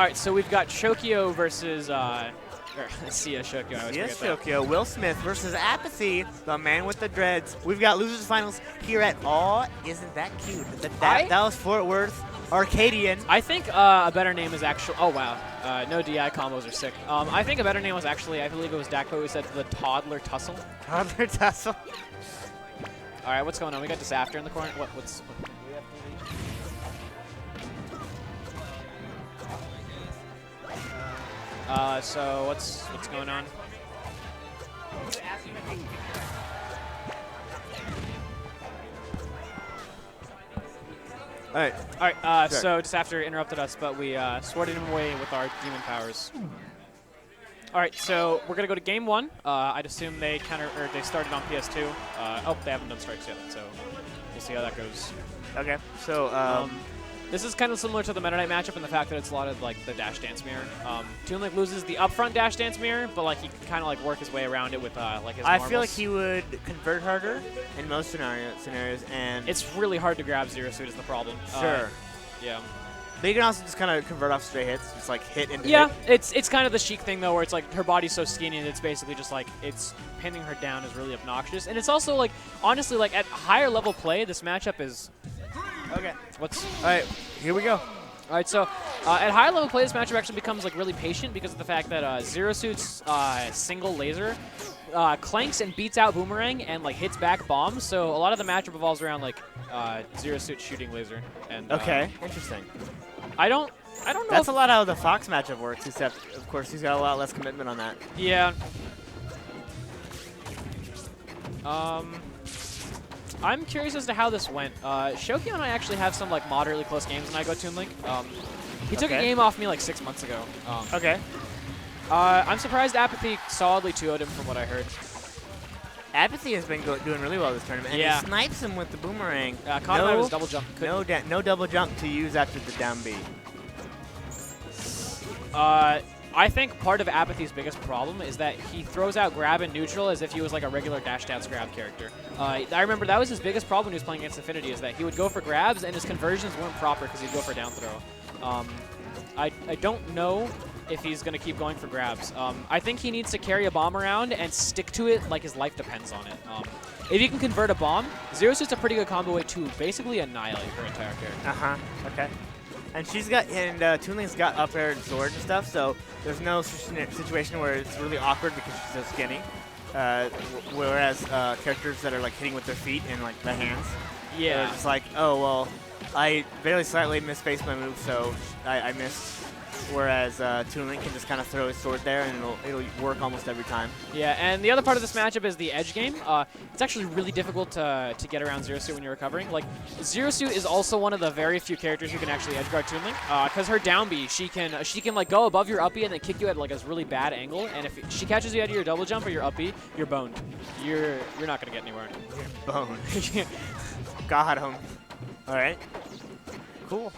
All right, so we've got Shokio versus Shokio. I always forget that. Shokio. Will Smith versus Apathy, the man with the dreads. We've got losers finals here at Aw. Isn't that cute? That was Fort Worth Arcadian. I think a better name is actually. Oh wow, no DI combos are sick. I think a better name was actually. I believe it was Dakpo who said the Toddler Tussle. Toddler Tussle. All right, what's going on? We got Disafter in the corner. What's? So what's going on? All right. So Disafter interrupted us, but we sworded him away with our demon powers. All right, so we're gonna go to game 1. I'd assume they started on PS2. Oh, they haven't done strikes yet, so we'll see how that goes. Okay. So this is kind of similar to the Meta Knight matchup in the fact that it's a lot of like the dash dance mirror. Toon Link loses the upfront dash dance mirror, but like he can kind of like work his way around it with like his normals. I feel like he would convert harder in most scenarios, and it's really hard to grab Zero Suit is the problem. Sure. Yeah. But you can also just kind of convert off straight hits, just like hit into hit. It's kind of the Sheik thing though, where it's like her body's so skinny and it's basically just like it's pinning her down is really obnoxious, and it's also like honestly like at higher level play, this matchup is. Okay. All right, here we go. All right, so at higher level play, this matchup actually becomes like really patient because of the fact that Zero Suit's single laser clanks and beats out Boomerang and like hits back bombs. So a lot of the matchup revolves around like Zero Suit shooting laser. And okay, interesting. I don't know. That's a lot how the Fox matchup works, except of course he's got a lot less commitment on that. Yeah. I'm curious as to how this went. Shokio and I actually have some like moderately close games when I go Toon Link. He took a game off me like 6 months ago. Okay. I'm surprised Apathy solidly 2-0'd him from what I heard. Apathy has been doing really well this tournament, and he snipes him with the Boomerang. Caught him out of his double jump. No double jump to use after the down B. I think part of Apathy's biggest problem is that he throws out grab and neutral as if he was like a regular dash dance grab character. I remember that was his biggest problem when he was playing against Infinity, is that he would go for grabs and his conversions weren't proper because he'd go for down throw. I don't know if he's going to keep going for grabs. I think he needs to carry a bomb around and stick to it like his life depends on it. If he can convert a bomb, Zero Suit's a pretty good combo way to basically annihilate her entire character. Okay. And she's got, and Toon Link's got up air and sword and stuff, so there's no situation where it's really awkward because she's so skinny. Whereas characters that are like hitting with their feet and like the hands, they're just like, oh well, I very slightly misspaced my move, so I missed. Whereas Toon Link can just kind of throw his sword there and it'll work almost every time. Yeah, and the other part of this matchup is the edge game. It's actually really difficult to get around Zero Suit when you're recovering. Like, Zero Suit is also one of the very few characters who can actually edge guard Toon Link, because her down B, she can like go above your up B and then kick you at like a really bad angle. And if she catches you out of your double jump or your up B, you're boned. You're not gonna get anywhere. You're boned. Got him. All right. Cool.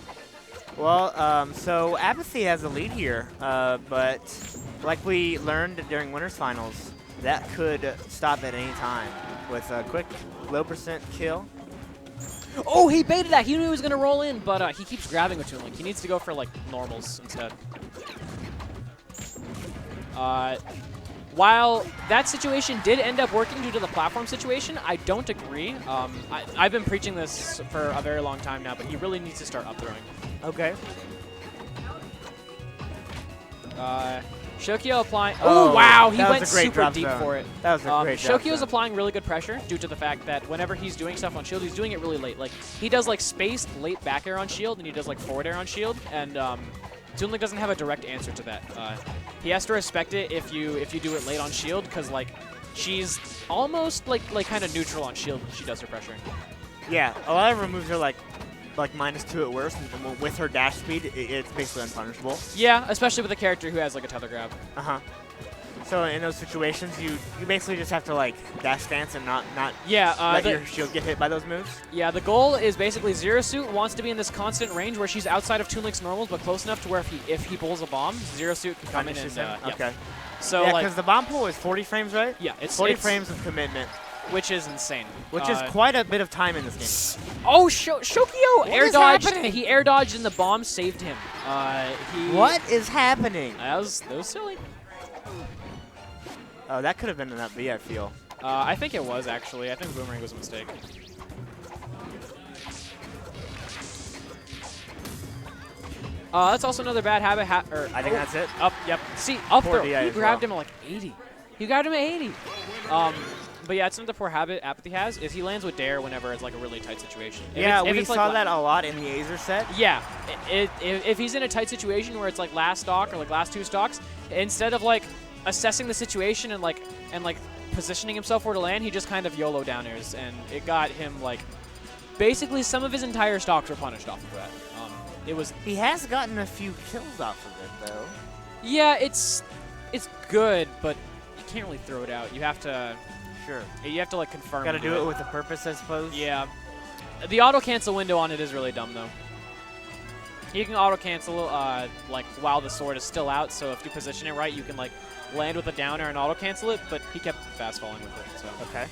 Well, so Apathy has a lead here, but like we learned during Winners Finals, that could stop at any time with a quick low % kill. Oh, he baited that. He knew he was going to roll in, but he keeps grabbing with Toon Link. He needs to go for like normals instead. While that situation did end up working due to the platform situation, I don't agree. I've been preaching this for a very long time now, but he really needs to start up throwing. Okay. Shokio applying. Oh, wow. He went super deep zone. for it. That was a great drop Shokio's zone. applying really good pressure due to the fact that whenever he's doing stuff on shield, he's doing it really late. Like, he does like spaced late back air on shield, and he does like forward air on shield. And Toon Link doesn't have a direct answer to that. He has to respect it if you do it late on shield, because like she's almost like kind of neutral on shield when she does her pressure. Yeah, a lot of her moves are like -2 at worst, and with her dash speed, it's basically unpunishable. Yeah, especially with a character who has like a tether grab. So in those situations, you basically just have to like dash dance and not let your shield get hit by those moves. Yeah, the goal is basically Zero Suit wants to be in this constant range where she's outside of Toon Link's normals, but close enough to where if he pulls a bomb, Zero Suit can come in and okay. So Yeah, because the bomb pool is 40 frames, right? Yeah, it's 40 frames of commitment. which is insane. Which is quite a bit of time in this game. Oh, Shokio air is dodged. happening? He air dodged and the bomb saved him. What is happening? That was silly. Oh, that could have been an up B, I feel. I think it was, actually. I think Boomerang was a mistake. That's also another bad habit. I think that's it. Up, yep. See, up Poor throw. DI He as grabbed well. him at like 80. He grabbed him at 80. But yeah, it's another poor habit Apathy has, is he lands with Dare whenever it's like a really tight situation. We saw that a lot in the Azer set. Yeah. If he's in a tight situation where it's like last stock or like last 2 stocks, instead of like assessing the situation and like positioning himself where to land, he just kind of YOLO down airs, and it got him like basically some of his entire stocks were punished off of that. He has gotten a few kills off of it though. Yeah, it's good, but you can't really throw it out. You have to like confirm. Got to do it with a purpose, I suppose. Yeah. The auto cancel window on it is really dumb though. You can auto cancel like while the sword is still out, so if you position it right, you can like land with a down air and auto cancel it, but he kept fast falling with it. So okay.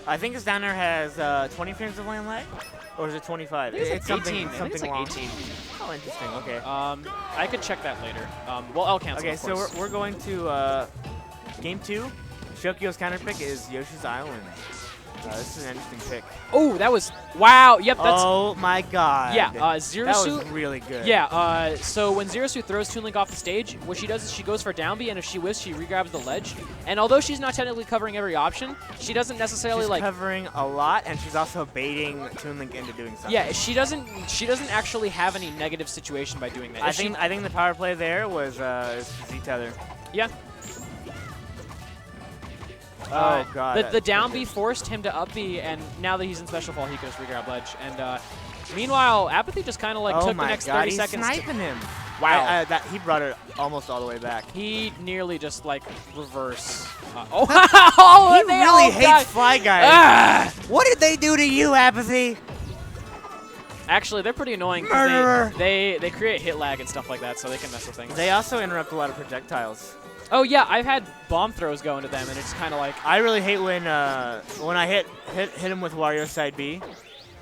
I think his down air has 20 frames of land lag, or is it 25? It's like 18. Something it's like long. 18. Oh, interesting. Okay. I could check that later. Well, I'll cancel. Okay, of so course. we're going to game 2. Shokio's counter pick is Yoshi's Island. This is an interesting pick. Oh, that was wow. Yep, that's. Oh my God. Yeah, Zero That Suit. was really good. Yeah, so when Zero Suit throws Toon Link off the stage, what she does is she goes for down B, and if she whiffs, she regrabs the ledge. And although she's not technically covering every option, she doesn't necessarily she's like covering a lot, and she's also baiting Toon Link into doing something. Yeah, she doesn't actually have any negative situation by doing that. I think the power play there was Z tether. Yeah. Oh God. The down B forced him to up B, and now that he's in special fall, he can just regrab ledge. And meanwhile, Apathy just kind of like took the next 30 seconds. He's sniping him. Wow. He brought it almost all the way back. He nearly just like reverse. Oh, he really hates Fly Guys. Ah! What did they do to you, Apathy? Actually, they're pretty annoying Murderer. because they create hit lag and stuff like that, so they can mess with things. They also interrupt a lot of projectiles. Oh yeah, I've had bomb throws go into them, and it's kind of like. I really hate when I hit him with Wario side B,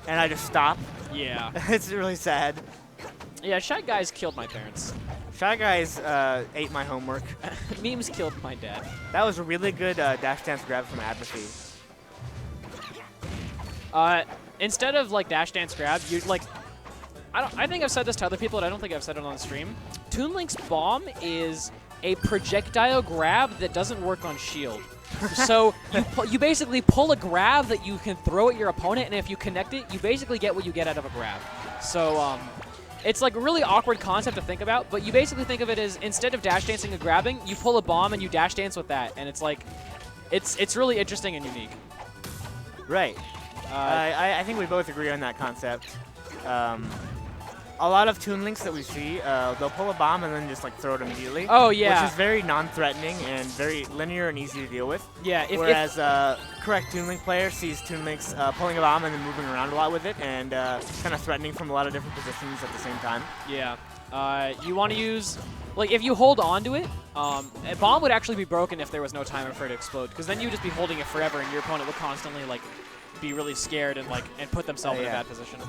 and I just stop. Yeah. It's really sad. Yeah, Shy Guys killed my parents. Shy Guys ate my homework. Memes killed my dad. That was a really good dash dance grab from Apathy. Instead of like dash dance grab, you like. I think I've said this to other people, but I don't think I've said it on the stream. Toon Link's bomb is a projectile grab that doesn't work on shield. So you basically pull a grab that you can throw at your opponent, and if you connect it, you basically get what you get out of a grab. So it's like a really awkward concept to think about, but you basically think of it as instead of dash dancing and grabbing, you pull a bomb and you dash dance with that, and it's like it's really interesting and unique. Right. I think we both agree on that concept. A lot of Toon Links that we see, they'll pull a bomb and then just like throw it immediately. Oh yeah. Which is very non-threatening and very linear and easy to deal with. Yeah. Whereas correct Toon Link player sees Toon Links pulling a bomb and then moving around a lot with it and kind of threatening from a lot of different positions at the same time. Yeah. You want to use, like, if you hold on to it, a bomb would actually be broken if there was no timer for it to explode, because then you'd just be holding it forever, and your opponent would constantly like be really scared and put themselves in a bad position.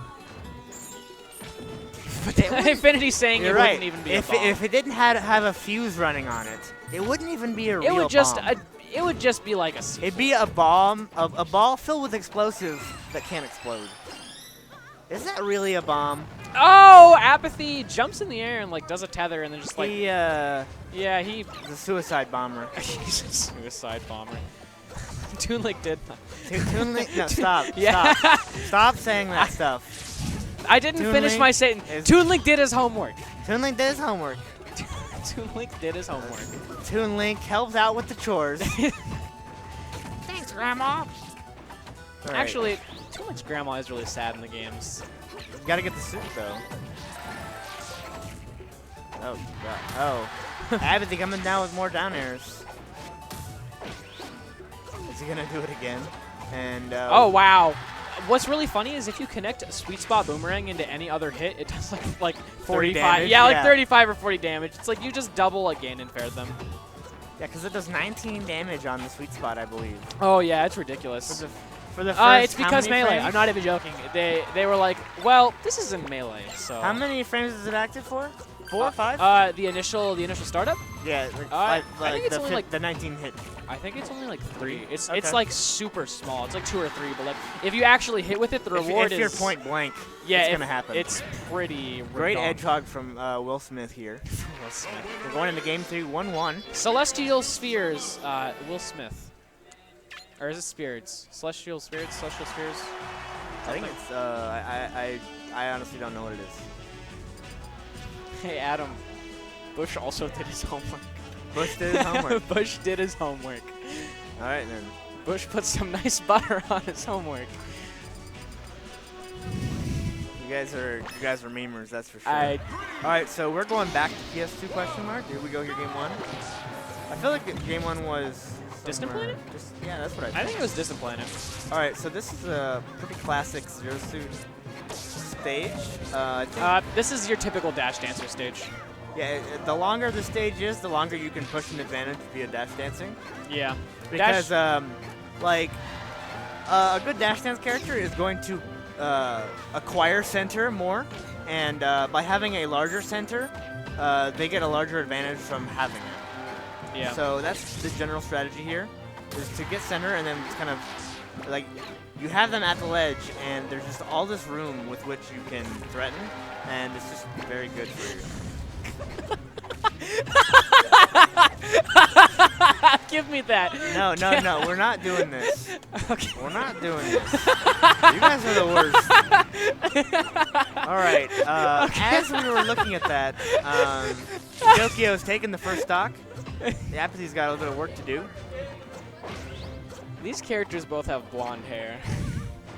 Infinity's saying You're it right. wouldn't even be a bomb. If it didn't have a fuse running on it, it wouldn't even be a real bomb. It would just be like a. It'd be a bomb, a ball filled with explosives that can't explode. Is that really a bomb? Oh, Apathy jumps in the air and like does a tether and then just like. Yeah, he's a suicide bomber. He's a suicide bomber. Toon Link did that. Toon Link, no, stop. Yeah. Stop saying that stuff. I didn't finish my sentence. Toon Link did his homework. Toon Link did his homework. Toon Link did his homework. Toon Link helps out with the chores. Thanks, Grandma. Right. Actually, Toon Link's grandma is really sad in the games. You gotta get the suit though. Oh God. Oh. Apathy coming down with more down airs. Is he gonna do it again? And oh wow. What's really funny is if you connect a Sweet Spot Boomerang into any other hit, it does like 45. damage, Yeah, like 35 or 40 damage. It's like you just double like gain and fair them. Yeah, because it does 19 damage on the sweet spot, I believe. Oh yeah, it's ridiculous. For the first, it's because how many melee. frames? I'm not even joking. They were like, well, this isn't melee, so. How many frames is it active for? 4 or 5? The initial startup. Yeah, I think it's only the 19 hit. I think it's only like 3. It's Okay. like super small. It's like 2 or 3, but like if you actually hit with it, the reward if is. you're point blank, Yeah, it's gonna happen. It's pretty. Great redonk. hedgehog from Will Smith here. Will Smith. We're going into game 3, 1-1. Celestial Spheres, Will Smith. Or is it Spirits? Celestial Spirits? Celestial Spheres? I think it's. I honestly don't know what it is. Hey, Adam. Bush also did his homework. Bush did his homework. Bush did his homework. All right then. Bush put some nice butter on his homework. You guys are memers, that's for sure. I All right, so we're going back to PS2 question mark. Here we go. Here, game 1. I feel like game 1 was. Distant somewhere- Planet? Yeah, that's what I I think. think it was Distant Planet. All right, so this is a pretty classic Zero Suit stage. I think, This is your typical Dash Dancer stage. yeah, the longer the stage is, the longer you can push an advantage via dash dancing. Yeah. Because, a good dash dance character is going to acquire center more, and by having a larger center, they get a larger advantage from having it. Yeah. So that's the general strategy here, is to get center and then just kind of, like, you have them at the ledge, and there's just all this room with which you can threaten, and it's just very good for you. Give me that. No, we're not doing this. Okay. We're not doing this. You guys are the worst. All right. As we were looking at that, Shokio's taking the first stock. The Apathy's got a little bit of work to do. These characters both have blonde hair.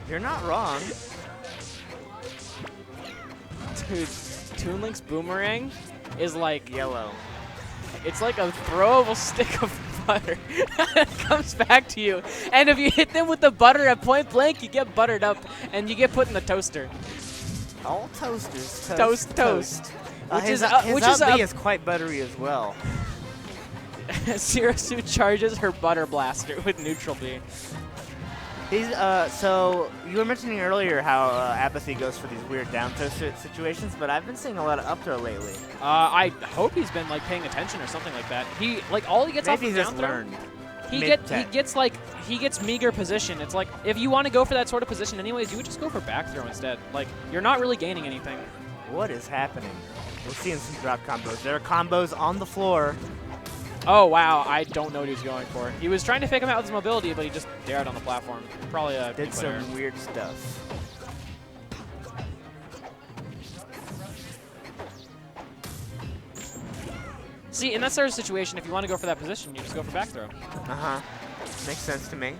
You're not wrong. Dude, Toon Link's boomerang is like Yellow. it's like a throwable stick of butter. It comes back to you, and if you hit them with the butter at point blank, you get buttered up, and you get put in the toaster. All toasters. Toast. His Which up is B is quite buttery as well. Zero Suit charges her butter blaster with neutral B. So you were mentioning earlier how Apathy goes for these weird down throw situations, but I've been seeing a lot of up throw lately. I hope he's been like paying attention or something like that. He all he gets Maybe off he's of just down throw. learned. He Mid-tech. gets meager position. It's like if you want to go for that sort of position anyways, you would just go for back throw instead. Like you're not really gaining anything. What is happening? We're seeing some drop combos. There are combos on the floor. Oh wow, I don't know what he was going for. He was trying to fake him out with his mobility, but he just dared on the platform. Probably a Did good player. some weird stuff. See, in that sort of situation, if you want to go for that position, you just go for back throw. Uh-huh. Makes sense to me.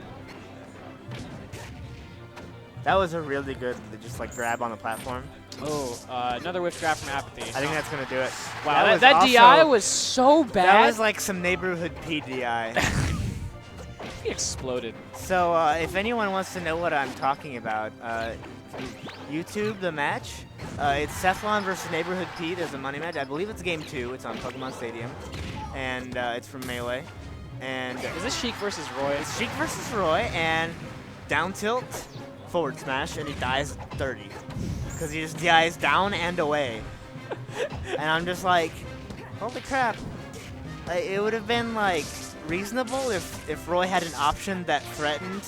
That was a really good, just like grab on the platform. Oh, another whip grab from Apathy. I think that's gonna do it. Wow, was that also- DI was so bad. That was like some neighborhood PDI. He exploded. So if anyone wants to know what I'm talking about, YouTube the match. It's Cephalon versus Neighborhood P. There's a money match. I believe it's game 2. It's on Pokemon Stadium, and it's from Melee. And Is this Sheik versus Roy? it's Sheik versus Roy, and down tilt, forward smash, and he dies 30. Because he just dies down and away. And I'm just like, holy crap. It would have been like reasonable if Roy had an option that threatened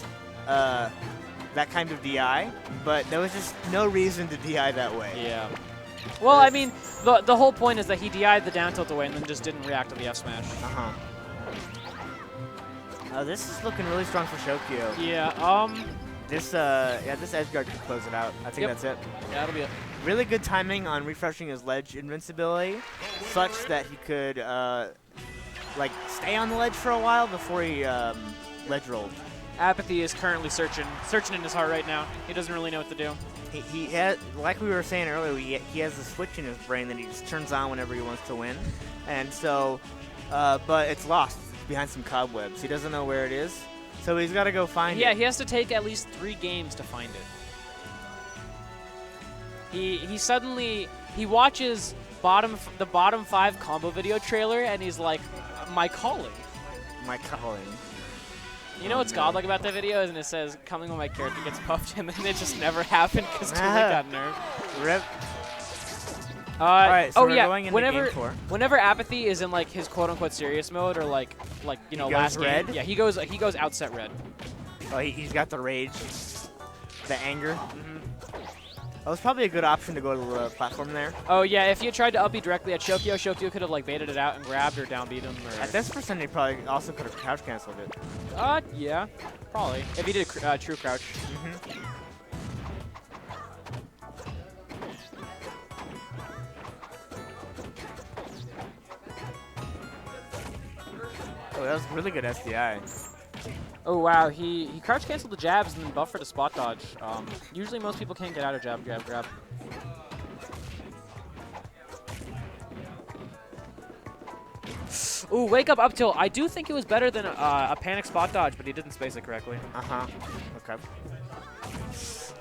that kind of DI, but there was just no reason to DI that way. Yeah. Well, I mean, the whole point is that he DI'd the down tilt away and then just didn't react to the F smash. Uh-huh. This is looking really strong for Shokio. Yeah. This edge guard could close it out. I think Yep. that's it. Yeah, that'll be it. Really good timing on refreshing his ledge invincibility, such that he could like stay on the ledge for a while before he ledge rolled. Apathy is currently searching in his heart right now. He doesn't really know what to do. He has, like we were saying earlier, he has a switch in his brain that he just turns on whenever he wants to win, and so, but it's lost. It's behind some cobwebs. He doesn't know where it is, so he's got to go find it. Yeah, he has to take at least 3 games to find it. He watches the bottom 5 combo video trailer and he's like, my calling. my calling. You know what's godlike about that video is, and it says, coming when my character gets puffed, and then it just never happened because Toon Link got nerfed. Rip. Alright, so we're going into whenever, game 4. Whenever Apathy is in like his quote-unquote serious mode, or like you know, last red? game, yeah, he goes outset red. Oh, he's got the rage, the anger. That was probably a good option to go to the platform there. Oh yeah, if you had tried to up B directly at Shokio, Shokio could have like baited it out and grabbed or down beat him. Or At this percent, he probably also could have crouch canceled it. Yeah, probably. If he did a true crouch. Oh, that was really good SDI. Oh wow, he crouch canceled the jabs and then buffered a spot dodge. Usually most people can't get out of jab, grab, grab. Ooh, wake up tilt. I do think it was better than a panic spot dodge, but he didn't space it correctly. Okay.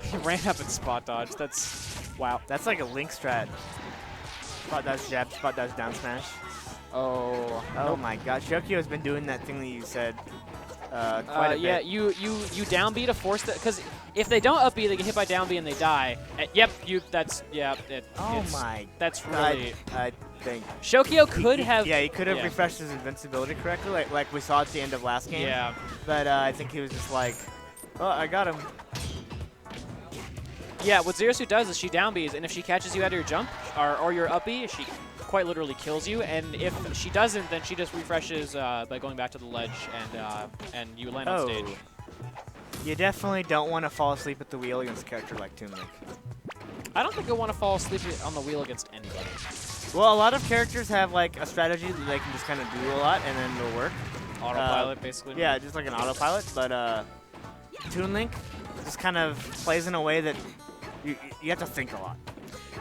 He ran up and spot dodge. That's wow. That's like a Link strat. Spot dodge jab, spot dodge down smash. Oh. Oh my god, Shokio has been doing that thing that you said quite a yeah, bit. you down B to force that, because if they don't up B, they get hit by down B and they die. That's really. I think Shokio could have. Yeah, he could have refreshed his invincibility correctly, like we saw at the end of last game. Yeah. But I think he was just like, oh, I got him. Yeah, what ZSS does is she down Bs, and if she catches you out of your jump or your up B, she quite literally kills you. And if she doesn't, then she just refreshes by going back to the ledge, and you land on stage. You definitely don't want to fall asleep at the wheel against a character like Toon Link. I don't think you'll want to fall asleep on the wheel against anybody. Well, a lot of characters have like a strategy that they can just kind of do a lot, and then it'll work. Autopilot, basically. Yeah, just like an autopilot. But Toon Link just kind of plays in a way that you have to think a lot.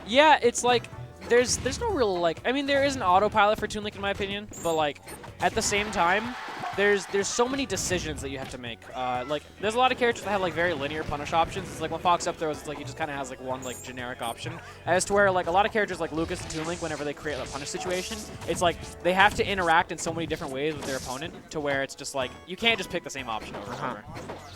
Yeah, it's like there's no real like. I mean, there is an autopilot for Toon Link in my opinion, but like at the same time, there's so many decisions that you have to make. Like there's a lot of characters that have like very linear punish options. It's like when Fox up throws, it's like he just kind of has like one like generic option. As to where like a lot of characters like Lucas and Toon Link, whenever they create a punish situation, it's like they have to interact in so many different ways with their opponent to where it's just like you can't just pick the same option over and over.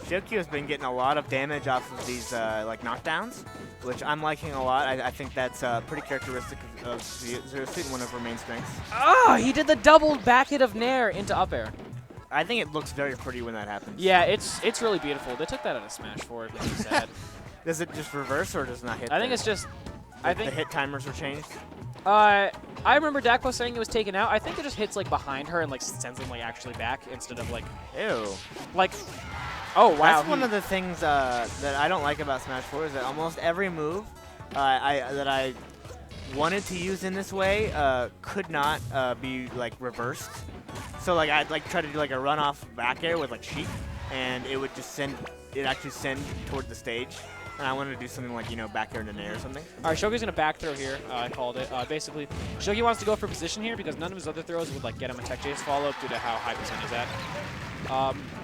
Shokio has been getting a lot of damage off of these like knockdowns, which I'm liking a lot. I think that's pretty characteristic of ZSS, one of her main strengths. Oh, he did the double back hit of Nair into up air. I think it looks very pretty when that happens. Yeah, it's really beautiful. They took that out of Smash 4, which is sad. Does it just reverse or does it not hit? I think it's just. I think the hit timers were changed. I remember Dakpo saying it was taken out. I think it just hits like behind her and like sends them like actually back instead of like. Ew. Like. Oh wow. That's one of the things that I don't like about Smash 4 is that almost every move that I wanted to use in this way could not be like reversed. So like I'd like try to do like a runoff back air with like Sheik, and it would just actually send toward the stage. And I wanted to do something like, you know, back air into Nair or something. All right, Shokio's going to back throw here. I called it. Basically, Shokio wants to go for position here because none of his other throws would like get him a tech chase follow-up due to how high percent he's at.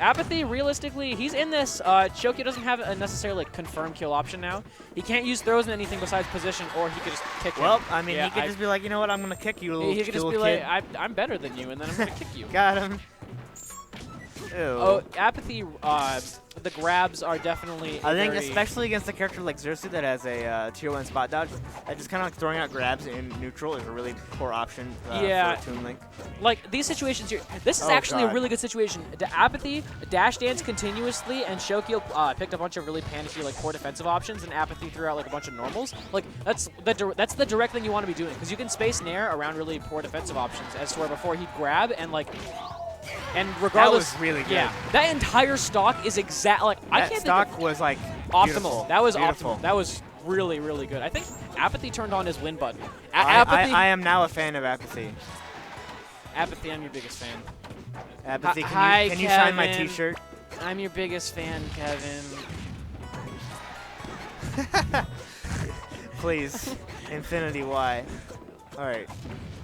Apathy, realistically, he's in this. Shokio doesn't have a necessarily like, confirmed kill option now. He can't use throws in anything besides position, or he could just kick him. Well, I mean, he could just be like, you know what, I'm going to kick you, little kid. He could just be like, I'm better than you, and then I'm going to kick you. Got him. Ew. Oh, Apathy, the grabs are definitely I think especially against a character like ZSS that has a tier 1 spot dodge, just kind of like throwing out grabs in neutral is a really poor option for Toon Link. Like, these situations here, this is actually a really good situation. Apathy dash dance continuously, and Shokio picked a bunch of really panicky, like, poor defensive options, and Apathy threw out, like, a bunch of normals. Like, that's the direct thing you want to be doing, because you can space Nair around really poor defensive options, as to where before he'd grab and, like, and regardless, that was really good. Yeah, that entire stock is exact. Like I can't stock think of, was like optimal. Beautiful. That was beautiful. optimal. That was really, really good. I think Apathy turned on his win button. I am now a fan of Apathy. Apathy, I'm your biggest fan. Apathy, Hi, can you sign my T-shirt? I'm your biggest fan, Kevin. Please, Infinity Y. All right.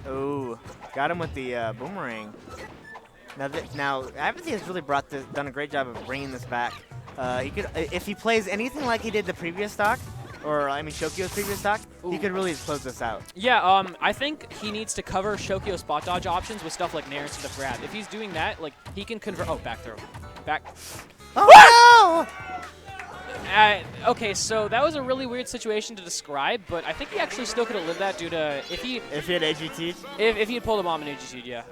Oh, got him with the boomerang. Now, Apathy has really done a great job of bringing this back. He could, if he plays anything like he did the previous stock, or I mean Shokio's previous stock, he could really close this out. Yeah, I think he needs to cover Shokio's spot dodge options with stuff like Nair instead of grab. If he's doing that, like, he can convert. Oh, back throw. Back. Oh no! Okay, so that was a really weird situation to describe, but I think he actually still could have lived that due to if he If he had AGT. if he had pulled a bomb in AGC, yeah.